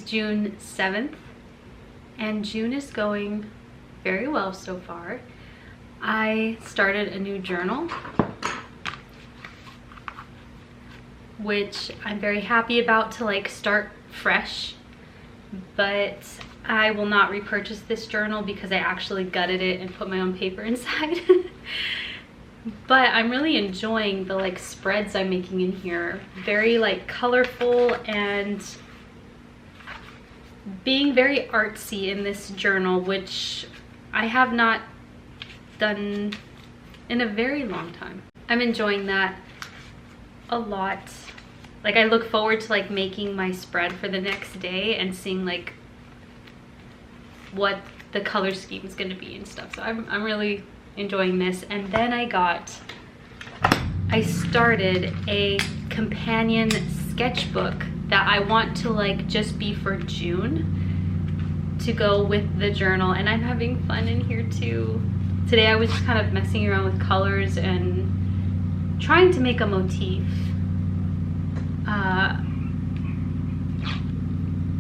June 7th, and June is going very well so far. I started a new journal, which I'm very happy about to like start fresh, but I will not repurchase this journal because I actually gutted it and put my own paper inside. But I'm really enjoying the like spreads I'm making in here. Very like colorful and being very artsy in this journal, which I have not done in a very long time. I'm enjoying that a lot. Like I look forward to like making my spread for the next day and seeing like what the color scheme is going to be and stuff. So I'm really enjoying this. And then I started a companion sketchbook that I want to like just be for June to go with the journal, and I'm having fun in here too. Today I was just kind of messing around with colors and trying to make a motif,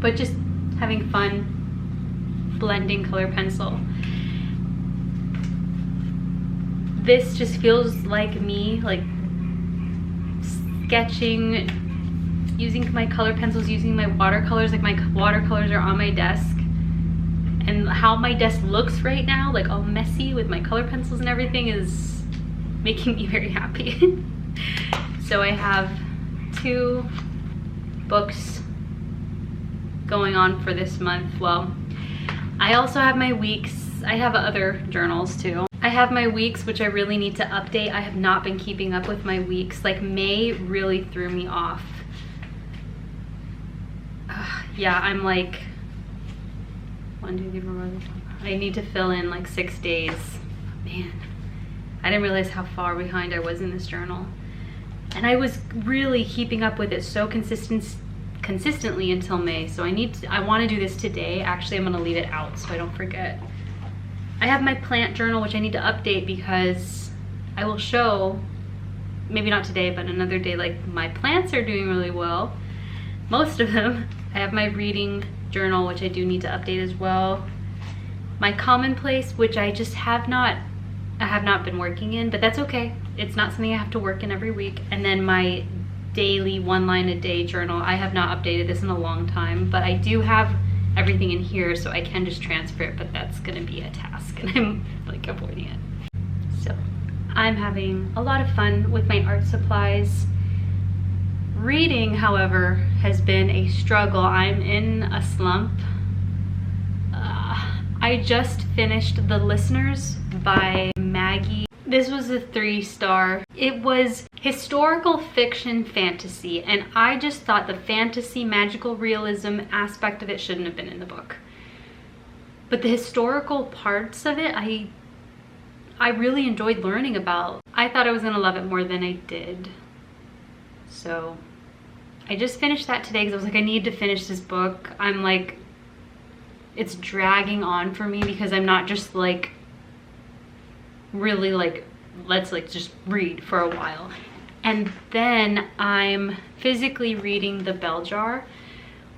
but just having fun blending color pencil. This just feels like me, like sketching, using my color pencils, using my watercolors. Like my watercolors are on my desk, and how my desk looks right now, like all messy with my color pencils and everything, is making me very happy. So I have 2 books going on for this month. Well, I also have my weeks. I have other journals too. I have my weeks, which I really need to update. I have not been keeping up with my weeks. Like May really threw me off. Yeah, I'm like 1, 2, 3, 4, 5. I need to fill in like 6 days. Man, I didn't realize how far behind I was in this journal. And I was really keeping up with it so consistently until May. So I want to do this today. Actually, I'm gonna leave it out so I don't forget. I have my plant journal, which I need to update because I will show, maybe not today, but another day, like my plants are doing really well. Most of them. I have my reading journal, which I do need to update as well. My commonplace, which I have not been working in, but that's okay. It's not something I have to work in every week. And then my daily 1 line a day journal. I have not updated this in a long time, but I do have everything in here, so I can just transfer it, but that's gonna be a task and I'm like avoiding it. So I'm having a lot of fun with my art supplies. Reading, however, has been a struggle. I'm in a slump. I just finished The Listeners by Maggie. This was a 3-star. It was historical fiction fantasy, and I just thought the fantasy magical realism aspect of it shouldn't have been in the book. But the historical parts of it, I really enjoyed learning about. I thought I was gonna love it more than I did. So I just finished that today because I was like, I need to finish this book. I'm like, it's dragging on for me because I'm not just like really like, let's like just read for a while. And then I'm physically reading The Bell Jar,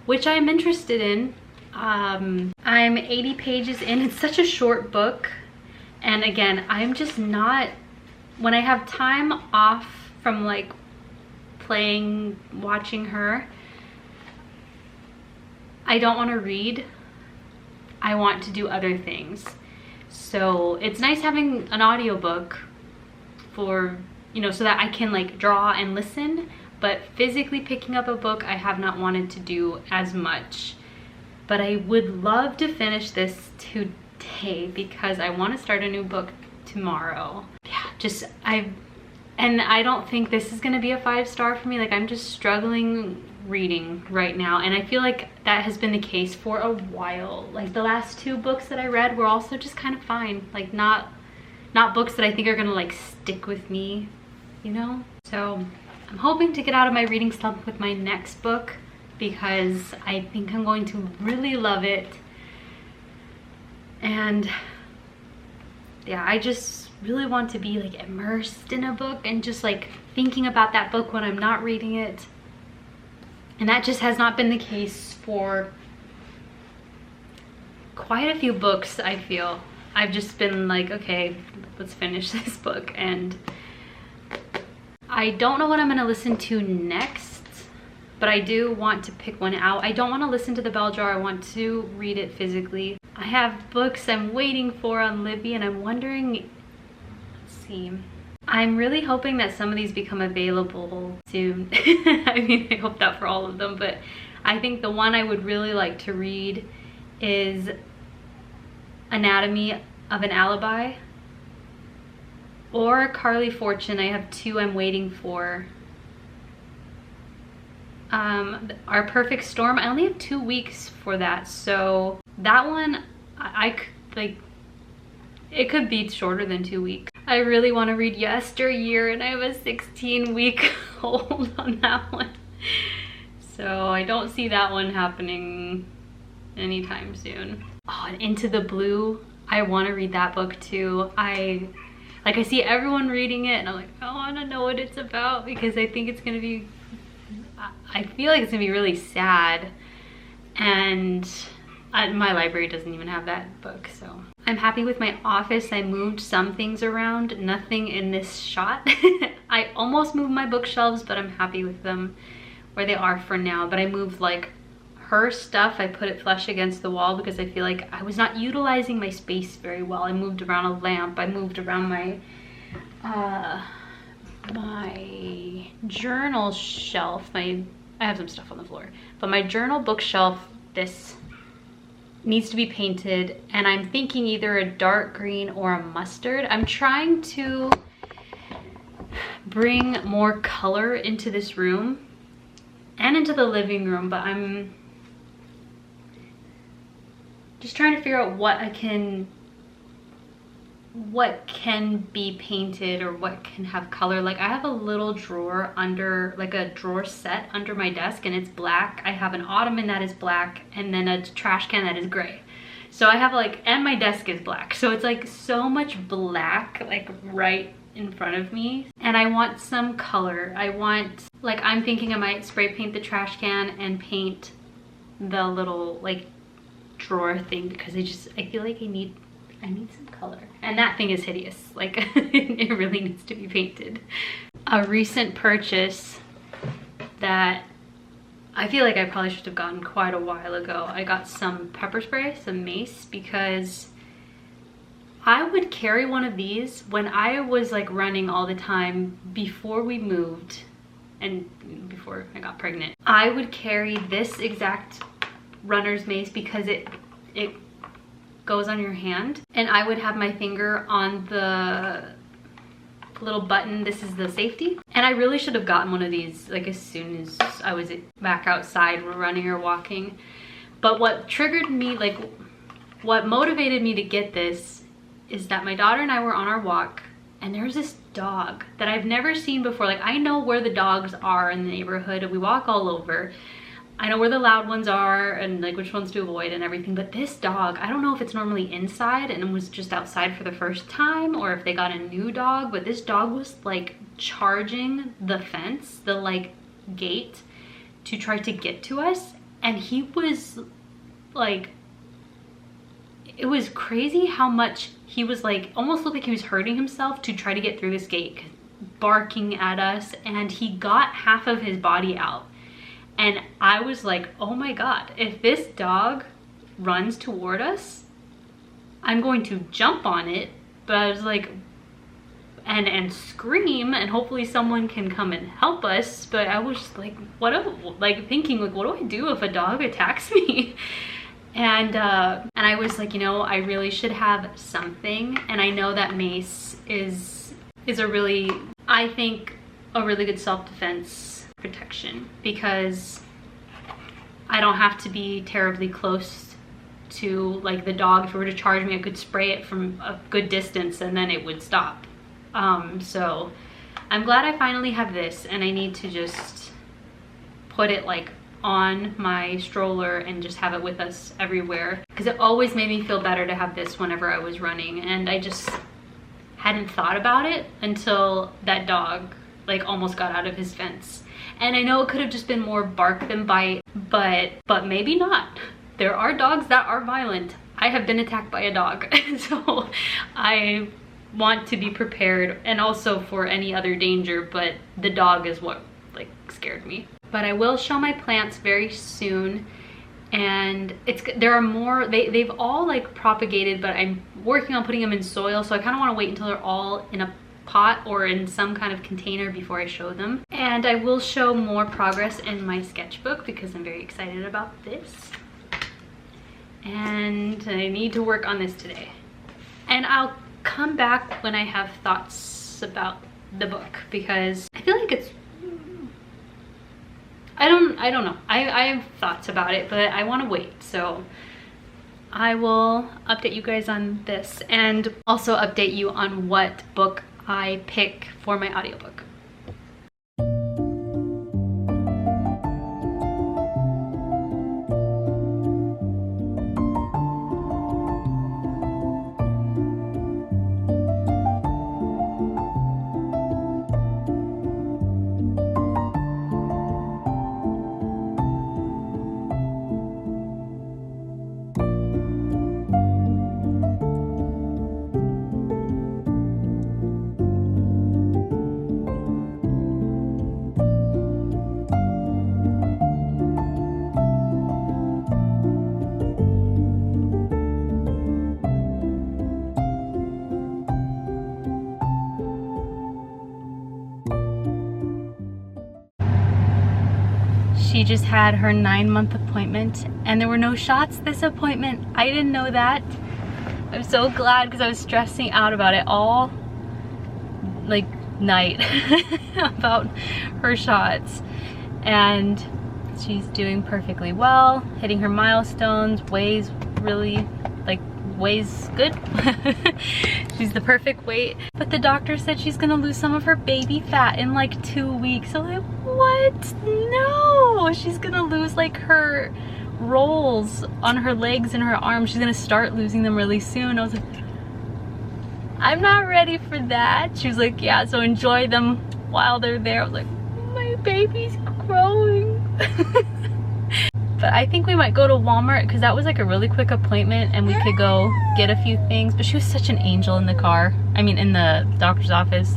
which I'm interested in. I'm 80 pages in. It's such a short book. And again, I'm just not, when I have time off from like playing, watching her, I don't want to read. I want to do other things. So it's nice having an audiobook for, you know, so that I can like draw and listen, but physically picking up a book I have not wanted to do as much. But I would love to finish this today because I want to start a new book tomorrow. Yeah, and I don't think this is gonna be a 5-star for me. Like I'm just struggling reading right now, and I feel like that has been the case for a while. Like the last 2 books that I read were also just kind of fine, like not books that I think are gonna like stick with me, you know? So I'm hoping to get out of my reading slump with my next book because I think I'm going to really love it. And yeah, I just really want to be like immersed in a book and just like thinking about that book when I'm not reading it. And that just has not been the case for quite a few books. I feel I've just been like, okay, let's finish this book, and I don't know what I'm gonna listen to next, but I do want to pick one out. I don't want to listen to The Bell Jar. I want to read it physically. I have books I'm waiting for on Libby, and I'm wondering, let's see. I'm really hoping that some of these become available soon. I mean, I hope that for all of them, but I think the one I would really like to read is Anatomy of an Alibi or Carly Fortune. I have two I'm waiting for. Our Perfect Storm, I only have 2 weeks for that, so that one I like, it could be shorter than 2 weeks. I really want to read Yesteryear, and I have a 16-week hold on that one, so I don't see that one happening anytime soon. Oh, and Into the Blue, I want to read that book too. I see everyone reading it, and I'm like, I want to know what it's about, because I think it's gonna be, I feel like it's gonna be really sad, and my library doesn't even have that book. So I'm happy with my office. I moved some things around, nothing in this shot. I almost moved my bookshelves, but I'm happy with them where they are for now. But I moved like her stuff, I put it flush against the wall because I feel like I was not utilizing my space very well. I moved around a lamp, I moved around my my journal shelf. I have some stuff on the floor, but my journal bookshelf, this needs to be painted, and I'm thinking either a dark green or a mustard. I'm trying to bring more color into this room and into the living room, but I'm just trying to figure out what can be painted or what can have color. Like I have a little drawer under, like a drawer set under my desk, and it's black. I have an ottoman that is black, and then a trash can that is gray. So I have like, and my desk is black. So it's like so much black, like right in front of me. And I want some color. I want, like, I'm thinking I might spray paint the trash can and paint the little like drawer thing, because I feel like I need some color. And that thing is hideous. Like it really needs to be painted. A recent purchase that I feel like I probably should have gotten quite a while ago. I got some pepper spray, some mace, because I would carry one of these when I was like running all the time before we moved and before I got pregnant. I would carry this exact runner's mace because it goes on your hand, and I would have my finger on the little button. This is the safety, and I really should have gotten one of these like as soon as I was back outside running or walking. But what triggered me, like what motivated me to get this, is that my daughter and I were on our walk, and there's this dog that I've never seen before. Like I know where the dogs are in the neighborhood, and we walk all over. I know where the loud ones are and like which ones to avoid and everything, but this dog, I don't know if it's normally inside and it was just outside for the first time, or if they got a new dog, but this dog was like charging the fence, the like gate, to try to get to us. And he was like, it was crazy how much he was like, almost looked like he was hurting himself to try to get through this gate, barking at us, and he got half of his body out. And I was like, oh my God, if this dog runs toward us, I'm going to jump on it. But I was like, and scream, and hopefully someone can come and help us. But I was just like, thinking like, what do I do if a dog attacks me? And I was like, you know, I really should have something. And I know that mace is a really, I think, a really good self-defense protection, because I don't have to be terribly close to like the dog. If it were to charge me, I could spray it from a good distance and then it would stop. So I'm glad I finally have this, and I need to just put it like on my stroller and just have it with us everywhere, because it always made me feel better to have this whenever I was running. And I just hadn't thought about it until that dog like almost got out of his fence. And I know it could have just been more bark than bite, but maybe not. There are dogs that are violent. I have been attacked by a dog. So I want to be prepared, and also for any other danger, but the dog is what like scared me. But I will show my plants very soon, and there are more. They've all like propagated, but I'm working on putting them in soil, so I kind of want to wait until they're all in a pot or in some kind of container before I show them. And I will show more progress in my sketchbook because I'm very excited about this, and I need to work on this today. And I'll come back when I have thoughts about the book, because I feel like it's, I don't know. I have thoughts about it, but I want to wait. So I will update you guys on this, and also update you on what book I pick for my audiobook. She just had her 9-month appointment, and there were no shots this appointment. I didn't know that. I'm so glad, because I was stressing out about it all like night about her shots. And she's doing perfectly well, hitting her milestones, weighs good. She's the perfect weight. But the doctor said she's gonna lose some of her baby fat in like 2 weeks. So I'm like, what? No, she's gonna lose like her rolls on her legs and her arms. She's gonna start losing them really soon. I was like, I'm not ready for that. She was like, yeah, so enjoy them while they're there. I was like, my baby's growing. But I think we might go to Walmart, because that was like a really quick appointment and we could go get a few things. But she was such an angel in the car. I mean, in the doctor's office.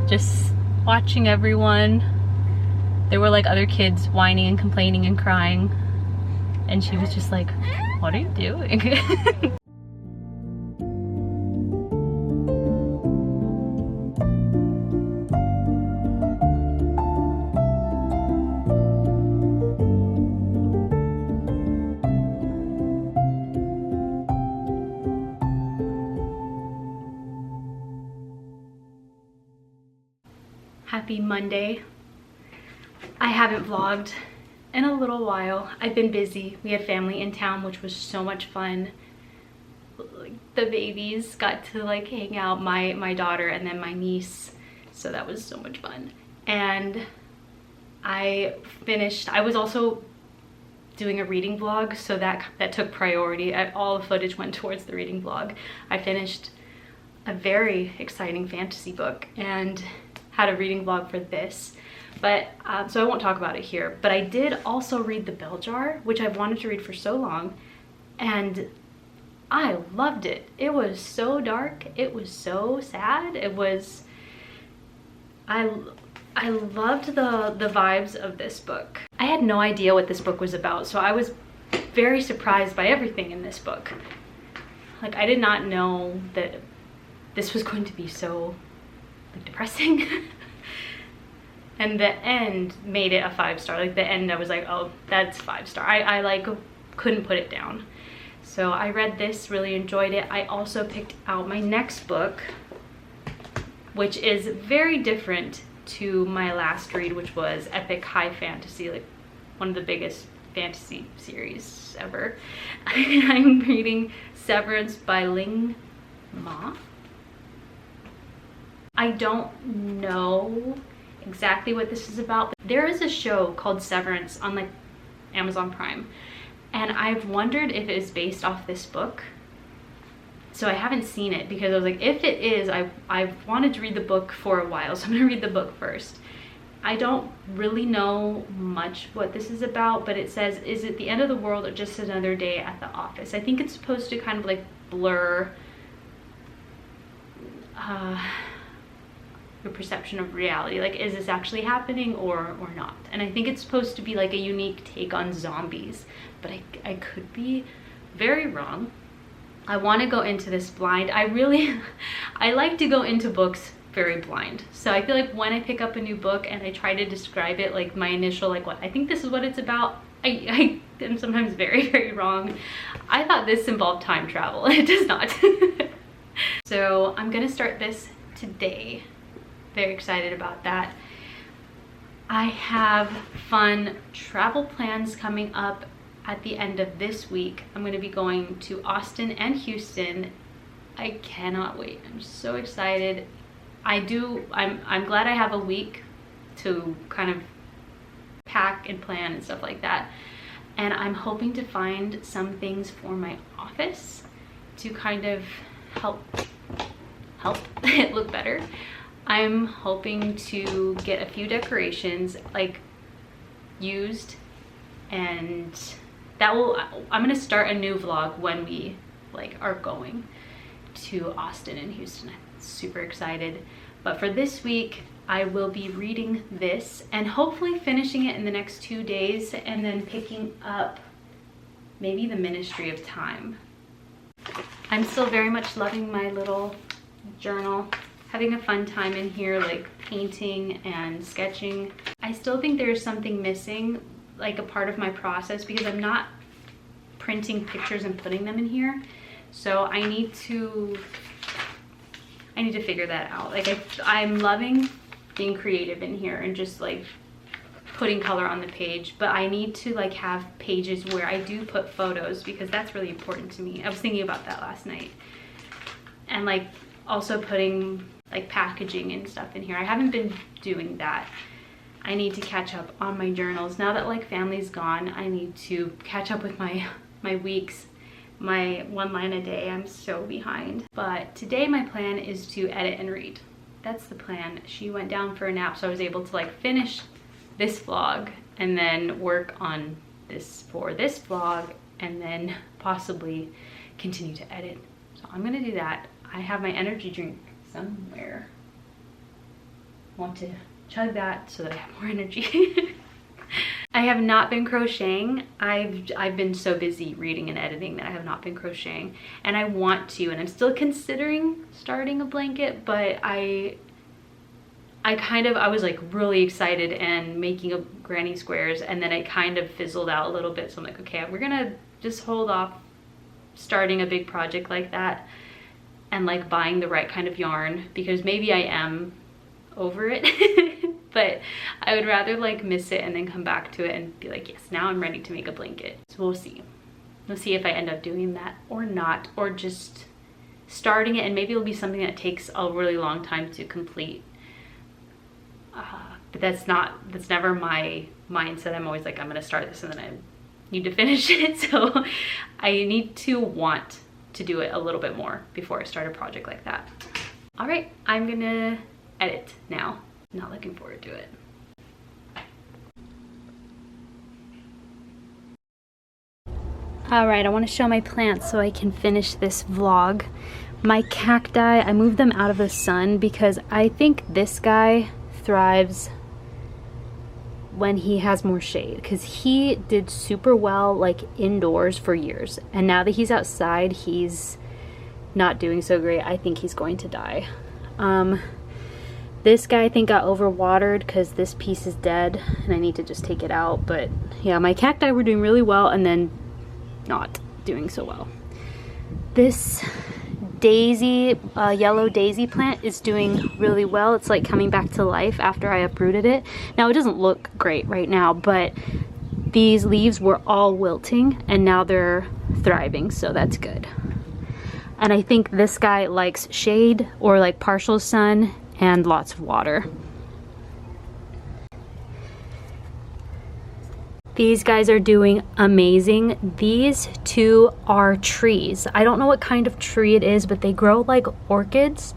Just watching everyone. There were like other kids whining and complaining and crying. And she was just like, what are you doing? Happy Monday. I haven't vlogged in a little while. I've been busy. We had family in town, which was so much fun. Like, the babies got to like hang out, my daughter and then my niece, so that was so much fun. And I was also doing a reading vlog, so that took priority. All the footage went towards the reading vlog. I finished a very exciting fantasy book and had a reading vlog for this, but so I won't talk about it here. But I did also read The Bell Jar, which I've wanted to read for so long, and I loved it. It was so dark, it was so sad, I loved the vibes of this book. I had no idea what this book was about, so I was very surprised by everything in this book. Like, I did not know that this was going to be so depressing. And the end made it a 5-star. Like, the end, I was like, oh, that's 5-star. I like couldn't put it down. So I read this, really enjoyed it. I also picked out my next book, which is very different to my last read, which was epic high fantasy, like one of the biggest fantasy series ever. I'm reading Severance by Ling Ma. I don't know exactly what this is about, but there is a show called Severance on like Amazon Prime, and I've wondered if it is based off this book. So I haven't seen it, because I was like, if it is, I've wanted to read the book for a while, so I'm gonna read the book first. I don't really know much what this is about, but it says, is it the end of the world or just another day at the office? I think it's supposed to kind of like blur your perception of reality. Like, is this actually happening or not? And I think it's supposed to be like a unique take on zombies, but I could be very wrong. I want to go into this blind. I like to go into books very blind. So I feel like when I pick up a new book and I try to describe it, like my initial, like, what I think this is what it's about, I am sometimes very, very wrong. I thought this involved time travel. It does not. So I'm gonna start this today. Very excited about that. I have fun travel plans coming up at the end of this week. I'm gonna be going to Austin and Houston. I cannot wait. I'm so excited. I'm glad I have a week to kind of pack and plan and stuff like that. And I'm hoping to find some things for my office to kind of help it look better. I'm hoping to get a few decorations like used, and I'm gonna start a new vlog when we like are going to Austin and Houston. I'm super excited. But for this week, I will be reading this and hopefully finishing it in the next 2 days, and then picking up maybe The Ministry of Time. I'm still very much loving my little journal, having a fun time in here, like painting and sketching. I still think there's something missing, like a part of my process, because I'm not printing pictures and putting them in here. So I need to figure that out. Like I'm loving being creative in here and just like putting color on the page, but I need to like have pages where I do put photos, because that's really important to me. I was thinking about that last night. And like also putting like packaging and stuff in here. I haven't been doing that. I need to catch up on my journals. Now that like family's gone, I need to catch up with my weeks, my 1 line a day. I'm so behind. But today my plan is to edit and read. That's the plan. She went down for a nap, so I was able to like finish this vlog and then work on this for this vlog, and then possibly continue to edit. So I'm gonna do that. I have my energy drink somewhere. I want to chug that so that I have more energy. I have not been crocheting. I've been so busy reading and editing that I have not been crocheting, and I want to, and I'm still considering starting a blanket, but I was like really excited and making a granny squares, and then it kind of fizzled out a little bit. So I'm like, okay, we're gonna just hold off starting a big project like that and like buying the right kind of yarn, because maybe I am over it. But I would rather like miss it and then come back to it and be like, yes, now I'm ready to make a blanket. So we'll see. We'll see if I end up doing that or not, or just starting it, and maybe it'll be something that takes a really long time to complete. But that's never my mindset. I'm always like, I'm gonna start this and then I need to finish it. So I need to want to do it a little bit more before I start a project like that. All right, I'm gonna edit now. Not looking forward to it. All right, I want to show my plants so I can finish this vlog. My cacti, I moved them out of the sun because I think this guy thrives when he has more shade, because he did super well like indoors for years, and now that he's outside, he's not doing so great. I think he's going to die. This guy I think got overwatered because this piece is dead and I need to just take it out. But yeah, my cacti were doing really well and then not doing so well. This daisy, yellow daisy plant is doing really well. It's like coming back to life after I uprooted it. Now it doesn't look great right now, but these leaves were all wilting and now they're thriving, so that's good. And I think this guy likes shade or like partial sun and lots of water. These guys are doing amazing. These two are trees. I don't know what kind of tree it is, but they grow like orchids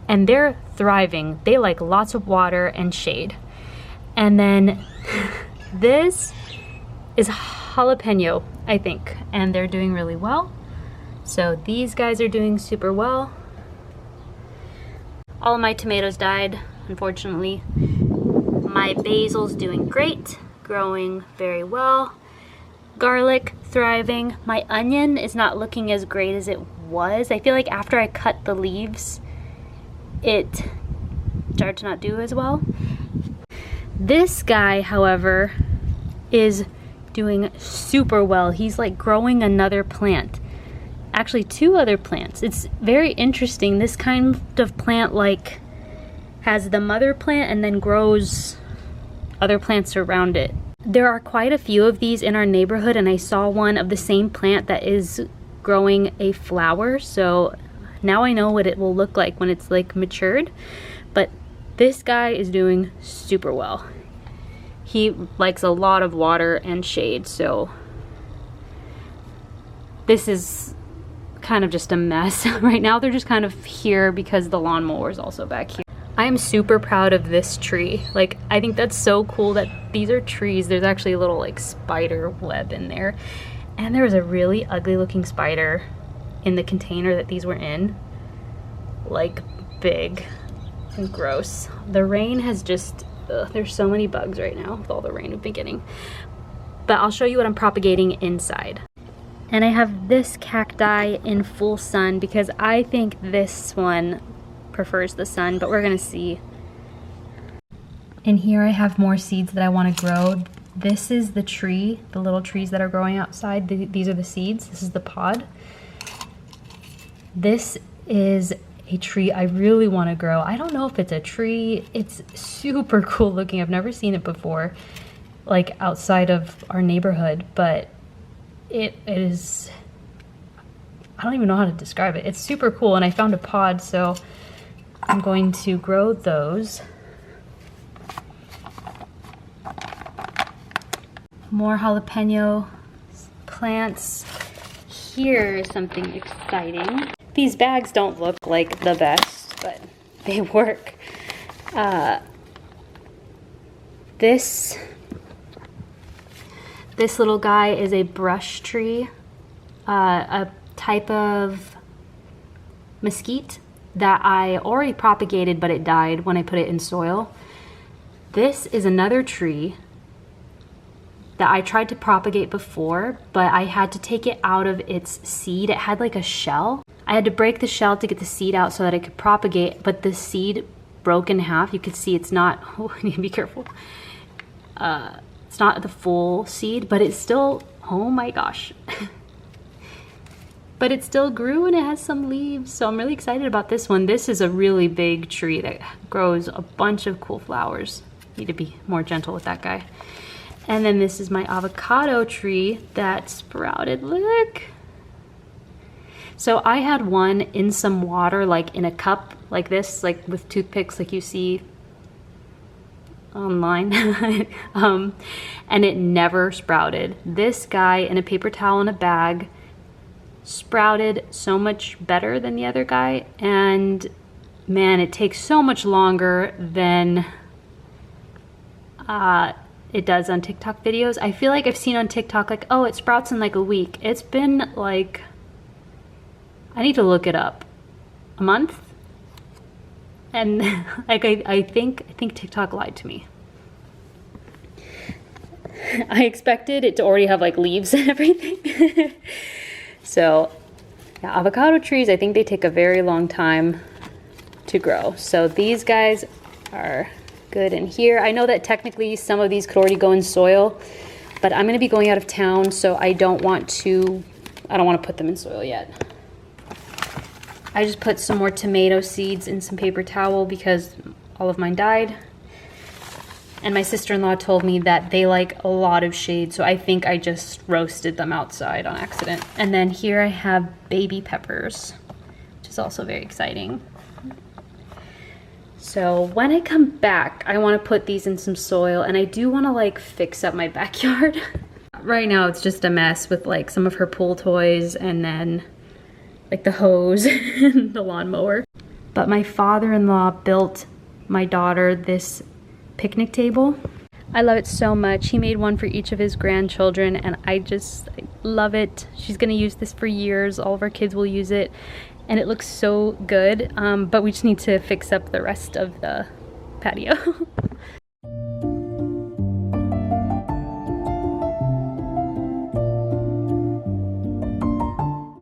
and they're thriving. They like lots of water and shade. And then this is jalapeno, I think, and they're doing really well. So these guys are doing super well. All of my tomatoes died, unfortunately. My basil's doing great, growing very well. Garlic, thriving. My onion is not looking as great as it was. I feel like after I cut the leaves, it started to not do as well. This guy, however, is doing super well. He's like growing another plant. Actually, 2 other plants. It's very interesting. This kind of plant like has the mother plant and then grows other plants around it. There are quite a few of these in our neighborhood, and I saw one of the same plant that is growing a flower, so now I know what it will look like when it's like matured. But this guy is doing super well. He likes a lot of water and shade, so this is kind of just a mess right now. They're just kind of here because the lawnmower is also back here. I am super proud of this tree. Like, I think that's so cool that these are trees. There's actually a little like spider web in there. And there was a really ugly looking spider in the container that these were in. Like, big and gross. The rain has just, there's so many bugs right now with all the rain we've been getting. But I'll show you what I'm propagating inside. And I have this cacti in full sun because I think this one prefers the sun, but we're gonna see. And here I have more seeds that I want to grow. This is the tree, the little trees that are growing outside. These are the seeds. This is the pod. This is a tree I really want to grow. I don't know if it's a tree. It's super cool looking. I've never seen it before, like outside of our neighborhood, but it is, I don't even know how to describe it. It's super cool, and I found a pod, so I'm going to grow those. More jalapeno plants. Here is something exciting. These bags don't look like the best, but they work. This little guy is a brush tree, a type of mesquite that I already propagated, but it died when I put it in soil. This is another tree that I tried to propagate before, but I had to take it out of its seed. It had like a shell. I had to break the shell to get the seed out so that it could propagate, but the seed broke in half. You could see it's not, oh, I need to be careful. It's not the full seed, but it's still, oh my gosh. But it still grew and it has some leaves, so I'm really excited about this one. This is a really big tree that grows a bunch of cool flowers. Need to be more gentle with that guy. And then this is my avocado tree that sprouted, look. So I had one in some water, like in a cup like this, like with toothpicks like you see online. And it never sprouted. This guy in a paper towel in a bag sprouted so much better than the other guy, and man, it takes so much longer than it does on TikTok videos. I feel like I've seen on TikTok like, oh, it sprouts in like a week. It's been like, I need to look it up, a month. And like I think TikTok lied to me. I expected it to already have like leaves and everything. So yeah, avocado trees, I think they take a very long time to grow. So these guys are good in here. I know that technically some of these could already go in soil, but I'm gonna be going out of town, so I don't want to put them in soil yet. I just put some more tomato seeds in some paper towel because all of mine died. And my sister-in-law told me that they like a lot of shade, so I think I just roasted them outside on accident. And then here I have baby peppers, which is also very exciting. So when I come back, I want to put these in some soil, and I do want to like fix up my backyard. Right now it's just a mess with like some of her pool toys and then like the hose and the lawnmower. But my father-in-law built my daughter this picnic table. I love it so much. He made one for each of his grandchildren, and I love it. She's gonna use this for years. All of our kids will use it, and it looks so good. But we just need to fix up the rest of the patio.